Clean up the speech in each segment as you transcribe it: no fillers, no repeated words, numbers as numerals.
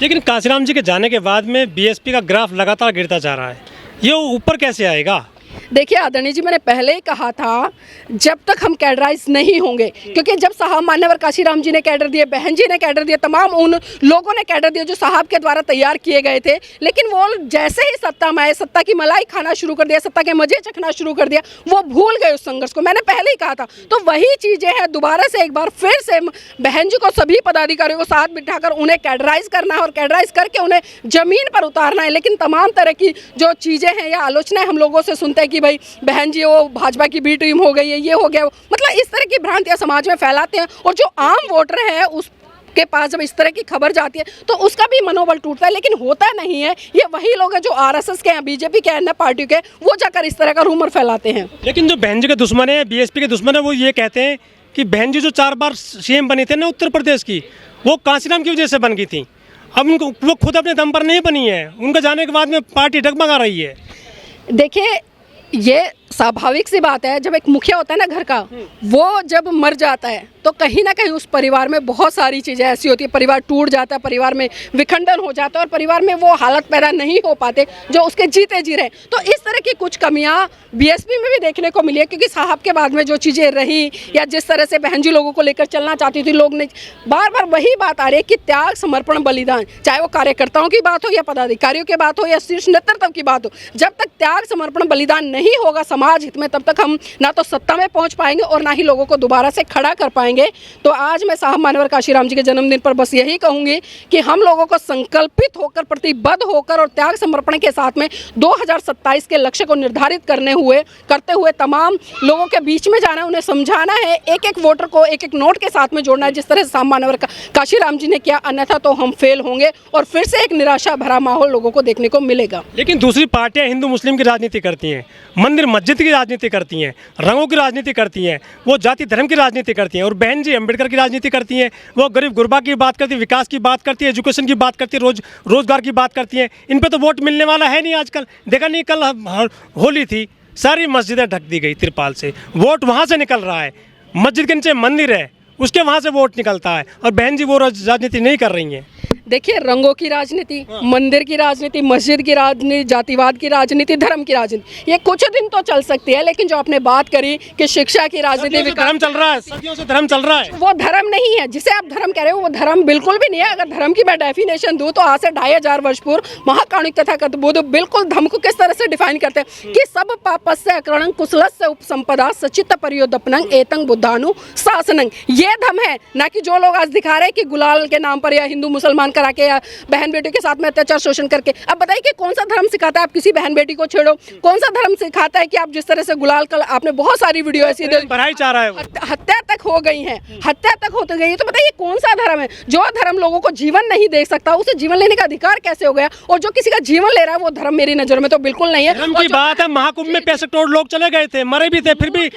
लेकिन कांशीराम जी के जाने के बाद में बीएसपी का ग्राफ लगातार गिरता जा रहा है, ये ऊपर कैसे आएगा? देखिए आदरणीय जी, मैंने पहले ही कहा था जब तक हम कैडराइज नहीं होंगे, क्योंकि जब साहब मान्यवर कांशीराम जी ने कैडर दिए, बहन जी ने कैडर दिए, तमाम उन लोगों ने कैडर दिए जो साहब के द्वारा तैयार किए गए थे, लेकिन वो जैसे ही सत्ता में आए, सत्ता की मलाई खाना शुरू कर दिया, सत्ता के मजे चखना शुरू कर दिया, वो भूल गए उस संघर्ष को। मैंने पहले ही कहा था, तो वही चीज़ें हैं, दोबारा से एक बार फिर से बहन जी को, सभी पदाधिकारियों को साथ बिठाकर उन्हें कैडराइज करना है और कैडराइज करके उन्हें जमीन पर उतारना है। लेकिन तमाम तरह की जो चीज़ें हैं या आलोचनाएं हम लोगों से सुनते हैं कि भाई बहन जी वो भाजपा की बी टीम हो गई है, ये हो गया, मतलब इस तरह की भ्रांतियां समाज में फैलाते हैं, और जो आम वोटर है उस के पास जब इस तरह की खबर जाती है तो उसका भी मनोबल टूटता है। लेकिन होता नहीं है, ये वही लोग हैं जो आरएसएस के हैं, बीजेपी के, अन्य पार्टी के, वो जाकर इस तरह का रूमर फैलाते हैं। लेकिन जो बहन जी के दुश्मन है, बीएसपी के दुश्मन है, वो ये कहते हैं कि बहन जी जो 4 बार सीएम बनी थे ना उत्तर प्रदेश की, वो कांशीराम की वजह से बन गई थी। अब उनको, वो खुद अपने दम पर नहीं बनी है, उनका जाने के बाद में पार्टी डगमगा रही है। देखिए ये स्वाभाविक सी बात है, जब एक मुखिया होता है ना घर का, वो जब मर जाता है तो कहीं ना कहीं उस परिवार में बहुत सारी चीज़ें ऐसी होती है, परिवार टूट जाता है, परिवार में विखंडन हो जाता है और परिवार में वो हालत पैदा नहीं हो पाते जो उसके जीते जी रहे। तो इस तरह की कुछ कमियां बीएसपी में भी देखने को मिली है, क्योंकि साहब के बाद में जो चीज़ें रही या जिस तरह से बहन जी लोगों को लेकर चलना चाहती थी, लोग ने बार बार वही बात आ रही है कि त्याग, समर्पण, बलिदान, चाहे वो कार्यकर्ताओं की बात हो या पदाधिकारियों की बात हो या शीर्ष नेतृत्व की बात हो, जब तक त्याग, समर्पण, बलिदान नहीं होगा समाज हित में, तब तक हम ना तो सत्ता में पहुंच पाएंगे और ना ही लोगों को दोबारा से खड़ा कर पाएंगे। तो आज मैं साहब मान्यवर कांशीराम जी के जन्मदिन पर बस यही कहूंगी कि हम लोगों को संकल्पित होकर, प्रतिबद्ध होकर और त्याग समर्पण के साथ में 2027 के लक्ष्य को निर्धारित करते हुए तमाम लोगों के बीच में जाना है, उन्हें समझाना है, एक एक वोटर को एक एक नोट के साथ में जोड़ना है, जिस तरह से साहब मान्यवर कांशीराम जी ने किया। अन्यथा तो हम फेल होंगे और फिर से एक निराशा भरा माहौल लोगों को देखने को मिलेगा। लेकिन दूसरी पार्टियां हिंदू मुस्लिम की राजनीति करती हैं, मंदिर मस्जिद की राजनीति करती हैं, रंगों की राजनीति करती हैं, वो जाति धर्म की राजनीति करती हैं, और बहन जी अम्बेडकर की राजनीति करती हैं, वो गरीब गुरबा की बात करती है, विकास की बात करती है, एजुकेशन की बात करती है, रोजगार की बात करती हैं। इन पे तो वोट मिलने वाला है नहीं आजकल। देखा नहीं, कल होली थी, सारी मस्जिदें ढक दी गई तिरपाल से, वोट वहाँ से निकल रहा है, मस्जिद के नीचे मंदिर है उसके वहाँ से वोट निकलता है, और बहन जी वो राजनीति नहीं कर रही हैं। देखिए रंगों की राजनीति, मंदिर की राजनीति, मस्जिद की राजनीति, जातिवाद की राजनीति, धर्म की राजनीति, ये कुछ दिन तो चल सकती है, लेकिन जो आपने बात करी कि शिक्षा की राजनीति, धर्म चल रहा है, सदियों से धर्म चल रहा है, वो धर्म नहीं है जिसे आप धर्म कह रहे हो, वो धर्म बिल्कुल भी नहीं है। अगर धर्म की मैं डेफिनेशन दूं तो आज से 2500 वर्ष पूर्व महाकाणिक तथागत बुद्ध बिल्कुल धर्म को किस तरह से डिफाइन करते हैं कि सब पापस्य अकरणं कुशलस्य उपसंपदा सचित्त परियोदपनं एतं बुद्धानु शासनं। ये धर्म है, ना कि जो लोग आज दिखा रहे हैं कि गुलाल के नाम पर या हिंदू मुसलमान करा के या बहन बेटी के साथ में अत्याचार शोषण करके। अब बताइए कि कौन सा धर्म सिखाता है आप किसी बहन बेटी को छेड़ो? कौन सा धर्म सिखाता है कि आप जिस तरह से गुलाल, कल आपने बहुत सारी वीडियो ऐसी बढ़ाई चाह रहा है, हत्या तक हो गई है, हत्या तक होती गई है। तो बताइए कौन सा धर्म है? जो धर्म लोगों को जीवन नहीं दे सकता, उसे जीवन लेने का अधिकार कैसे हो गया? और जो किसी का जीवन ले रहा है वो धर्म मेरी नजर में तो बिल्कुल नहीं है। धर्म की बात है, महाकुंभ में 65 करोड़ लोग चले गए थे, मरे भी थे, फिर भी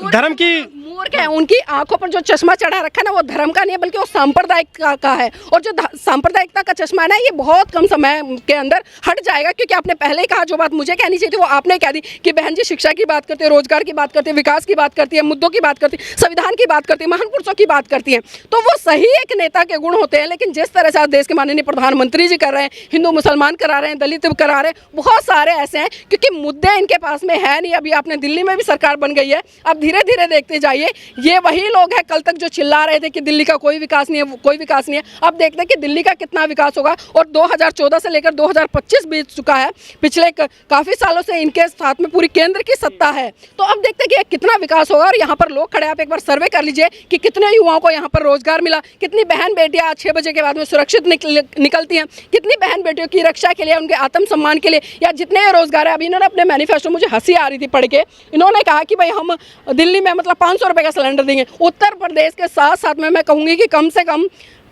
धर्म की मूर्ख है। उनकी आंखों पर जो चश्मा चढ़ा रखा ना, वो धर्म का नहीं है बल्कि वो सांप्रदायिक का है। और जो सांप्रदायिकता का चश्मा है ना, ये बहुत कम समय के अंदर हट जाएगा, क्योंकि आपने पहले ही कहा, जो बात मुझे कहनी चाहिए थी वो आपने कह दी कि बहन जी शिक्षा की बात करती है, रोजगार की बात करती है, विकास की बात करती है, मुद्दों की बात करती है, संविधान की बात करती है, महान पुरुषों की बात करती है। तो वो सही एक नेता के गुण होते हैं, लेकिन जिस तरह से आज देश के माननीय प्रधानमंत्री जी कर रहे हैं, हिंदू मुसलमान करा रहे हैं, दलित करा रहे हैं, बहुत सारे ऐसे हैं, क्योंकि मुद्दे इनके पास में है नहीं। अभी आपने दिल्ली में भी सरकार बन गई है, अब धीरे धीरे देखते जाइए, ये वही लोग हैं कल तक जो चिल्ला रहे थे कि दिल्ली का कोई विकास नहीं है, कोई विकास नहीं है। अब देखते हैं कि दिल्ली का कितना विकास होगा। और 2014 से लेकर 2025 बीत चुका है, पिछले काफी सालों से इनके साथ में पूरी केंद्र की सत्ता है। तो अब देखते हैं कि कितना विकास होगा। और यहाँ पर लोग खड़े, आप एक बार सर्वे कर लीजिए कि कितने युवाओं को यहाँ पर रोजगार मिला, कितनी बहन बेटियां आज 6 बजे के बाद में सुरक्षित निकलती हैं, कितनी बहन बेटियों की रक्षा के लिए, उनके आत्मसम्मान के लिए, या जितने रोजगार है। अभी इन्होंने अपने मैनिफेस्टो, मुझे हंसी आ रही थी पढ़ के, इन्होंने कहा कि भाई हम दिल्ली में मतलब 500 रुपये का सिलेंडर देंगे। उत्तर प्रदेश के साथ साथ में मैं कहूँगी कि कम से कम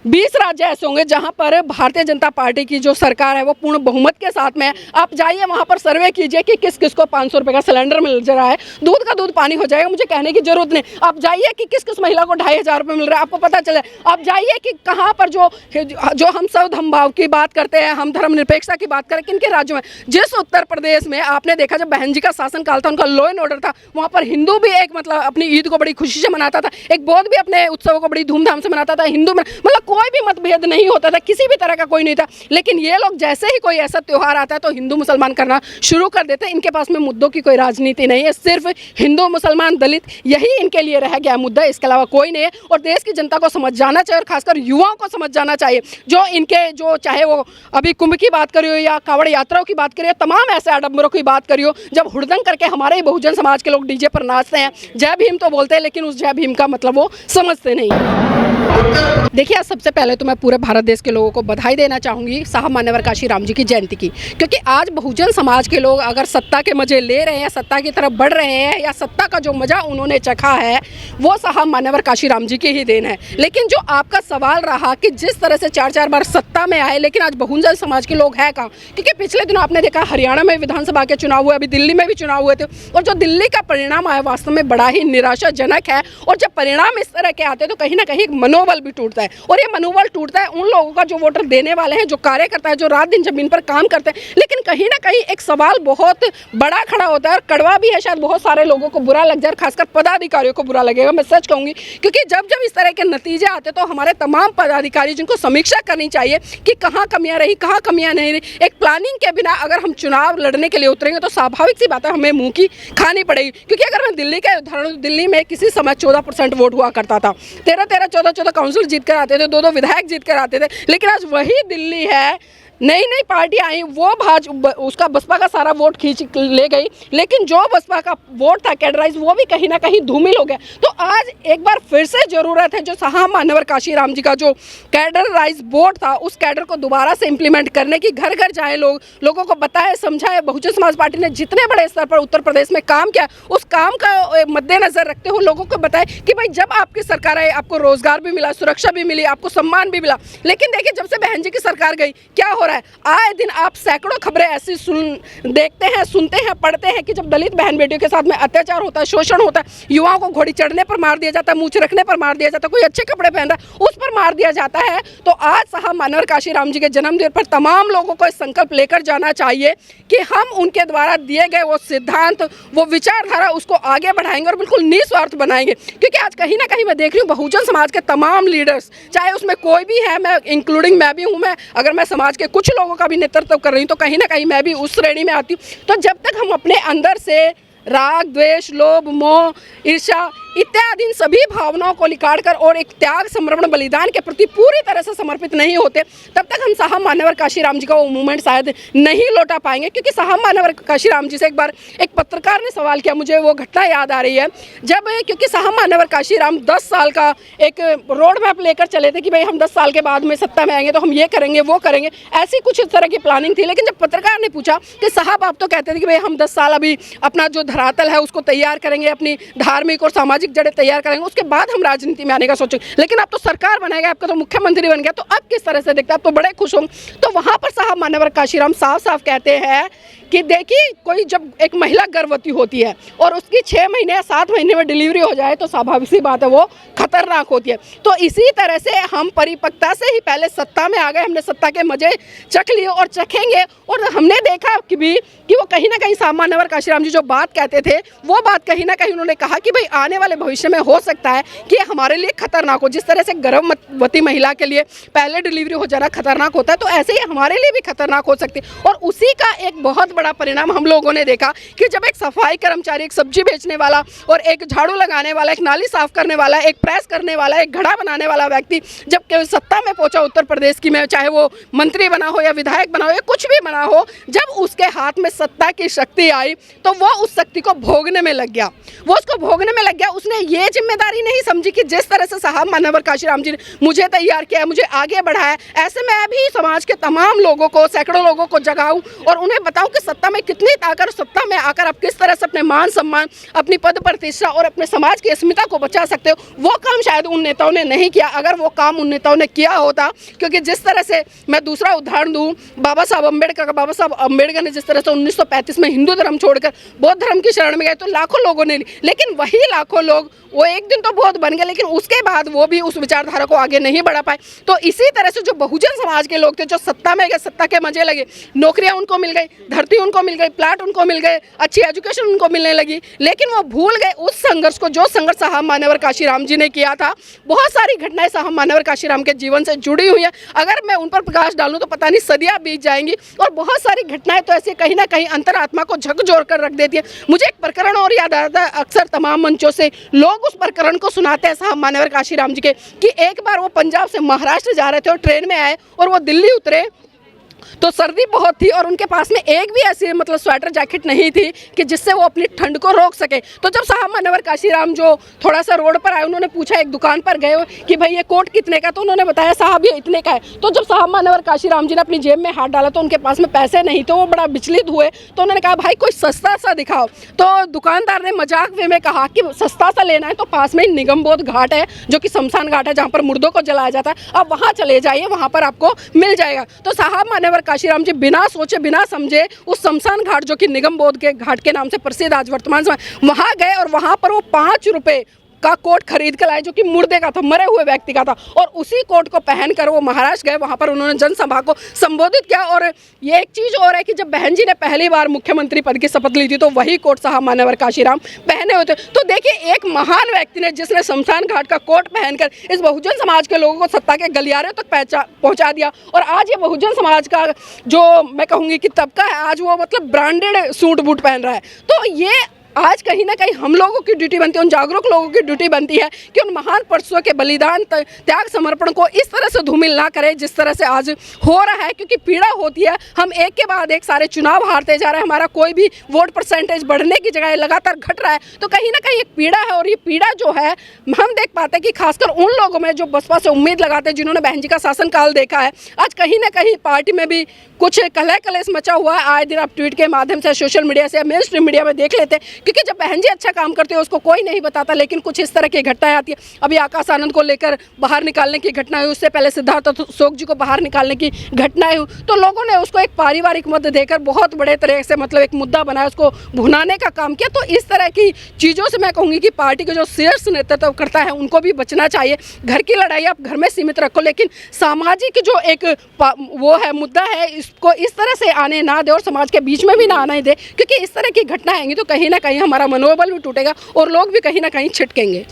20 राज्य ऐसे होंगे जहां पर भारतीय जनता पार्टी की जो सरकार है वो पूर्ण बहुमत के साथ में है। आप जाइए वहां पर सर्वे कीजिए कि किस किस को 500 रुपये का सिलेंडर मिल रहा है। दूध का दूध पानी हो जाएगा, मुझे कहने की जरूरत नहीं। आप जाइए कि किस किस महिला को 2500 रुपये मिल रहा है, आपको पता चले। आप जाइए कि कहाँ पर जो हम सद्भाव की बात करते हैं, हम धर्मनिरपेक्षता की बात करें, किन के राज्यों में, जिस उत्तर प्रदेश में आपने देखा जब बहन जी का शासनकाल था, उनका लॉ एंड ऑर्डर था, वहाँ पर हिंदू भी एक मतलब अपनी ईद को बड़ी खुशी से मनाता था, एक बौद्ध भी अपने उत्सवों को बड़ी धूमधाम से मनाता था, हिंदू में मतलब कोई भी मतभेद नहीं होता था, किसी भी तरह का कोई नहीं था। लेकिन ये लोग जैसे ही कोई ऐसा त्यौहार आता है तो हिंदू मुसलमान करना शुरू कर देते हैं। इनके पास में मुद्दों की कोई राजनीति नहीं है, सिर्फ हिंदू मुसलमान दलित यही इनके लिए रह गया मुद्दा, इसके अलावा कोई नहीं है। और देश की जनता को समझ जाना चाहिए और खासकर युवाओं को समझ जाना चाहिए, जो इनके जो चाहे वो अभी कुंभ की बात करियो या कांवड़ यात्राओं की बात करियो, तमाम ऐसे आडंबरों की बात करियो, जब हुड़दंग करके हमारे ही बहुजन समाज के लोग डीजे पर नाचते हैं, जय भीम तो बोलते हैं लेकिन उस जय भीम का मतलब वो समझते नहीं। देखिए, आज सबसे पहले तो मैं पूरे भारत देश के लोगों को बधाई देना चाहूँगी साहब मान्यवर काशीराम जी की जयंती की, क्योंकि आज बहुजन समाज के लोग अगर सत्ता के मजे ले रहे हैं, सत्ता की तरफ बढ़ रहे हैं, या सत्ता का जो मजा उन्होंने चखा है वो साहब मान्यवर काशीराम जी की ही देन है। लेकिन जो आपका सवाल रहा कि जिस तरह से 4-4 बार सत्ता में आए लेकिन आज बहुजन समाज के लोग हैं कहाँ, क्योंकि पिछले दिनों आपने देखा हरियाणा में विधानसभा के चुनाव हुए, अभी दिल्ली में भी चुनाव हुए थे, और जो दिल्ली का परिणाम आया वास्तव में बड़ा ही निराशाजनक है। और जब परिणाम इस तरह के आते हैं तो कहीं ना कहीं मनोबल भी टूटता है, और ये मनोबल टूटता है उन लोगों का जो वोटर देने वाले हैं, जो कार्यकर्ता है, जो रात दिन जमीन पर काम करते हैं। लेकिन कहीं ना कहीं एक सवाल बहुत बड़ा खड़ा होता है, और कड़वा भी है, शायद बहुत सारे लोगों को बुरा लग जाए, खासकर पदाधिकारियों को बुरा लगेगा, मैं सच कहूँगी, क्योंकि जब जब इस तरह के नतीजे आते तो हमारे तमाम पदाधिकारी जिनको समीक्षा करनी चाहिए कि कहाँ कमियाँ रही, कहाँ कमियाँ नहीं रही, एक प्लानिंग के बिना अगर हम चुनाव लड़ने के लिए उतरेंगे तो स्वाभाविक सी बात है हमें मुँह की खानी पड़ेगी। क्योंकि अगर मैं दिल्ली का उदाहरण, दिल्ली में किसी समय 14% वोट हुआ करता था, 13-13, 14-14 काउंसिल जीत कर आते थे, 2-2 विधायक जीत कर आते थे। लेकिन आज वही दिल्ली है, नई नई पार्टी आई, वो उसका बसपा का सारा वोट खींच ले गई, लेकिन जो बसपा का वोट था कैडराइज वो भी कहीं ना कहीं धूमिल हो गया। तो आज एक बार फिर से ज़रूरत है जो साहब मान्यवर काशीराम जी का जो कैडराइज वोट था उस कैडर को दोबारा से इम्प्लीमेंट करने की, घर घर जाए, लोगों को बताए समझाए। बहुजन समाज पार्टी ने जितने बड़े स्तर पर उत्तर प्रदेश में काम किया उस काम का मद्देनजर रखते हुए लोगों को बताए कि भाई जब आपकी सरकार आई आपको रोजगार भी मिला, सुरक्षा भी मिली, आपको सम्मान भी मिला। लेकिन देखिए, जब से बहन जी की सरकार गई क्या हो रहा है, आए दिन आप सैकड़ों खबरें ऐसी देखते हैं, सुनते हैं, पढ़ते हैं कि जब दलित बहन बेटियों के साथ में अत्याचार होता है, शोषण होता है, युवाओं को घोड़ी चढ़ने पर मार दिया जाता है, मूंछ रखने पर मार दिया जाता है, कोई अच्छे कपड़े पहन रहा है उस पर मार दिया जाता है। तो आज साहब मान्यवर काशीराम जी के जन्मदिन पर तमाम लोगों को संकल्प लेकर जाना चाहिए कि हम उनके द्वारा दिए गए वो सिद्धांत, वो विचारधारा उसको आगे बढ़ाएंगे और बिल्कुल निस्वार्थ बनाएंगे। क्योंकि आज कहीं ना कहीं मैं देख रही हूँ बहुजन समाज के तमाम लीडर्स, चाहे उसमें कोई भी है, मैं इंक्लूडिंग मैं भी हूँ, मैं अगर मैं समाज के कुछ लोगों का भी नेतृत्व कर रही हूँ तो कहीं ना कहीं मैं भी उस श्रेणी में आती हूँ। तो जब तक हम अपने अंदर से राग, द्वेष, लोभ, मोह, ईर्ष्या इत्यादि इन सभी भावनाओं को निकाल कर और एक त्याग, समर्पण, बलिदान के प्रति पूरी तरह से समर्पित नहीं होते, तब तक हम साहब मान्यवर काशीराम जी का वो मूवमेंट शायद नहीं लौटा पाएंगे। क्योंकि साहब मान्यवर काशीराम जी से एक बार एक पत्रकार ने सवाल किया, मुझे वो घटना याद आ रही है जब, क्योंकि साहब मान्यवर काशीराम 10 साल का एक रोड मैप लेकर चले थे कि भाई हम 10 साल के बाद में सत्ता में आएंगे तो हम ये करेंगे, वो करेंगे, ऐसी कुछ इस तरह की प्लानिंग थी। लेकिन जब पत्रकार ने पूछा कि साहब आप तो कहते थे कि भाई हम 10 साल अभी अपना जो धरातल है उसको तैयार करेंगे, अपनी धार्मिक और सामाजिक जड़ें तैयार करेंगे, उसके बाद हम राजनीति में आने का सोचेंगे, लेकिन आप तो सरकार बनाएगा, आपका तो मुख्यमंत्री बन गया, तो अब किस तरह से दिखता है, आप तो बड़े खुश होंगे। तो वहां पर साहब मान्यवर काशीराम साफ साफ कहते हैं कि देखिए, कोई जब एक महिला गर्भवती होती है और उसकी 6 महीने या 7 महीने में डिलीवरी हो जाए तो स्वाभाविक सी बात है वो खतरनाक होती है। तो इसी तरह से हम परिपक्वता से ही पहले सत्ता में आ गए, हमने सत्ता के मजे चख लिए और चखेंगे। और हमने देखा कि वो कहीं ना कहीं साहब मान्यवर काशीराम जी जो बात कहते थे वो बात कहीं ना कहीं उन्होंने कहा कि भाई आने वाले भविष्य में हो सकता है कि हमारे लिए खतरनाक हो। जिस तरह से गर्भवती महिला के लिए पहले डिलीवरी हो जाना खतरनाक होता है, तो ऐसे ही हमारे लिए भी खतरनाक हो सकती है। और उसी का एक बहुत बड़ा परिणाम हम लोगों ने देखा कि जब एक सफाई कर्मचारी, एक सब्जी बेचने वाला और एक झाड़ू लगाने वाला, एक नाली साफ करने वाला, एक प्रेस करने वाला, एक घड़ा बनाने वाला व्यक्ति जब सत्ता में पहुंचा उत्तर प्रदेश की में, चाहे वो मंत्री बना हो या विधायक बना हो या कुछ भी बना हो, जब उसके हाथ में सत्ता की शक्ति आई तो वो उस शक्ति को भोगने में लग गया, वो उसको भोगने में लग गया। उसने ये जिम्मेदारी नहीं समझी कि जिस तरह से साहब मान्यवर काशीराम जी ने मुझे तैयार किया, मुझे आगे बढ़ाया, ऐसे मैं भी समाज के तमाम लोगों को, सैकड़ों लोगों को जगाऊं और उन्हें बताऊं कि सत्ता में कितनी ताकत, सत्ता में आकर आप किस तरह से अपने मान सम्मान, अपनी पद प्रतिष्ठा और अपने समाज की अस्मिता को बचा सकते हो। वो काम शायद उन नेताओं ने नहीं किया। अगर वो काम उन नेताओं ने किया होता, क्योंकि जिस तरह से मैं दूसरा उदाहरण दूं, बाबा साहब अम्बेडकर ने जिस तरह से 1935 में हिंदू धर्म छोड़कर बौद्ध धर्म की शरण में गए तो लाखों लोगों ने ली, लेकिन वही लाखों लोग वो एक दिन तो बौद्ध बन गए, लेकिन उसके बाद वो भी उस विचारधारा को आगे नहीं बढ़ा पाए। तो इसी तरह से जो बहुजन समाज के लोग थे, जो सत्ता में गए, सत्ता के मजे लगे, नौकरियां उनको मिल गई, धरती उनको मिल गई, प्लाट उनको मिल गए, अच्छी एजुकेशन उनको मिलने लगी, लेकिन वो भूल गए उस संघर्ष को जो संघर्ष साहब मान्यवर काशीराम जी ने किया था। बहुत सारी घटनाएं साहब मान्यवर काशीराम के जीवन से जुड़ी हुई है, अगर मैं उन पर प्रकाश डालूं तो पता नहीं सदियां बीत जाएंगी। और बहुत सारी घटनाएं तो ऐसी कहीं ना कहीं अंतरात्मा को झकझोर कर रख देती है। मुझे एक प्रकरण और याद आता है, अक्सर तमाम मंचों से लोग उस प्रकरण को सुनाते हैं साहब मान्यवर काशीराम जी के, कि एक बार वो पंजाब से महाराष्ट्र जा रहे थे और ट्रेन में आए और वो दिल्ली उतरे तो सर्दी बहुत थी और उनके पास में एक भी ऐसी मतलब स्वेटर जैकेट नहीं थी कि जिससे वो अपनी ठंड को रोक सके। तो जब साहब मान्यवर काशीराम जो थोड़ा सा रोड पर आए, उन्होंने पूछा, एक दुकान पर गए कि भाई ये कोट कितने का, तो उन्होंने बताया साहब ये इतने का है। तो जब साहब मान्यवर काशीराम जी ने अपनी जेब में हाथ डाला तो उनके पास में पैसे नहीं, तो वो बड़ा विचलित हुए। तो उन्होंने कहा भाई कोई सस्ता सा दिखाओ। तो दुकानदार ने मजाक वे में कहा कि सस्ता सा लेना है तो पास में निगमबोध घाट है, जो कि शमशान घाट है जहाँ पर मुर्दों को जलाया जाता है, आप वहाँ चले जाइए, वहाँ पर आपको मिल जाएगा। तो साहब मान्यवर काशीराम जी बिना सोचे बिना समझे उस शमशान घाट, जो कि निगमबोध के घाट के नाम से प्रसिद्ध आज वर्तमान समय, वहां गए और वहां पर वो 5 रुपए का कोट खरीद कर लाए, जो कि मुर्दे का था, मरे हुए व्यक्ति का था। और उसी कोट को पहनकर वो महाराष्ट्र गए, वहां पर उन्होंने जनसभा को संबोधित किया। और ये एक चीज और है कि जब बहन जी ने पहली बार मुख्यमंत्री पद की शपथ ली थी तो वही कोट साहब मान्यवर काशीराम पहने हुए थे। तो देखिए, एक महान व्यक्ति ने जिसने शमशान घाट का कोट पहनकर इस बहुजन समाज के लोगों को सत्ता के गलियारे तक पहुंचा दिया। और आज ये बहुजन समाज का जो मैं कहूँगी कि तबका है, आज वो मतलब ब्रांडेड सूट बूट पहन रहा है। तो ये आज कहीं ना कहीं हम लोगों की ड्यूटी बनती है, उन जागरूक लोगों की ड्यूटी बनती है कि उन महान पुरुषों के बलिदान, त्याग, समर्पण को इस तरह से धूमिल ना करें जिस तरह से आज हो रहा है। क्योंकि पीड़ा होती है, हम एक के बाद एक सारे चुनाव हारते जा रहे हैं, हमारा कोई भी वोट परसेंटेज बढ़ने की जगह लगातार घट रहा है। तो कहीं ना कहीं एक पीड़ा है, और ये पीड़ा जो है हम देख पाते हैं कि खासकर उन लोगों में जो बसपा से उम्मीद लगाते हैं, जिन्होंने बहन जी का शासनकाल देखा है, आज कहीं ना कहीं पार्टी में भी कुछ कलह कलेश मचा हुआ है। आए दिन आप ट्वीट के माध्यम से, सोशल मीडिया से, मेन स्ट्रीम मीडिया में देख लेते हैं। क्योंकि जब बहन जी अच्छा काम करते हैं उसको कोई नहीं बताता, लेकिन कुछ इस तरह की घटनाएं आती है। अभी आकाश आनंद को लेकर बाहर निकालने की घटना हुई, उससे पहले सिद्धार्थ अशोक जी को बाहर निकालने की घटनाएं हुई। तो लोगों ने उसको एक पारिवारिक मुद्दा देकर बहुत बड़े तरह से मतलब एक मुद्दा बनाया, उसको भुनाने का काम किया। तो इस तरह की चीज़ों से मैं कहूँगी कि पार्टी के जो शीर्ष नेतृत्व करता है उनको भी बचना चाहिए। घर की लड़ाई आप घर में सीमित रखो, लेकिन सामाजिक जो एक वो है मुद्दा है, इसको इस तरह से आने ना दे और समाज के बीच में भी ना आने दे। क्योंकि इस तरह की घटना आएंगी तो कहीं ना कहीं हमारा मनोबल भी टूटेगा और लोग भी कहीं ना कहीं छिटकेंगे।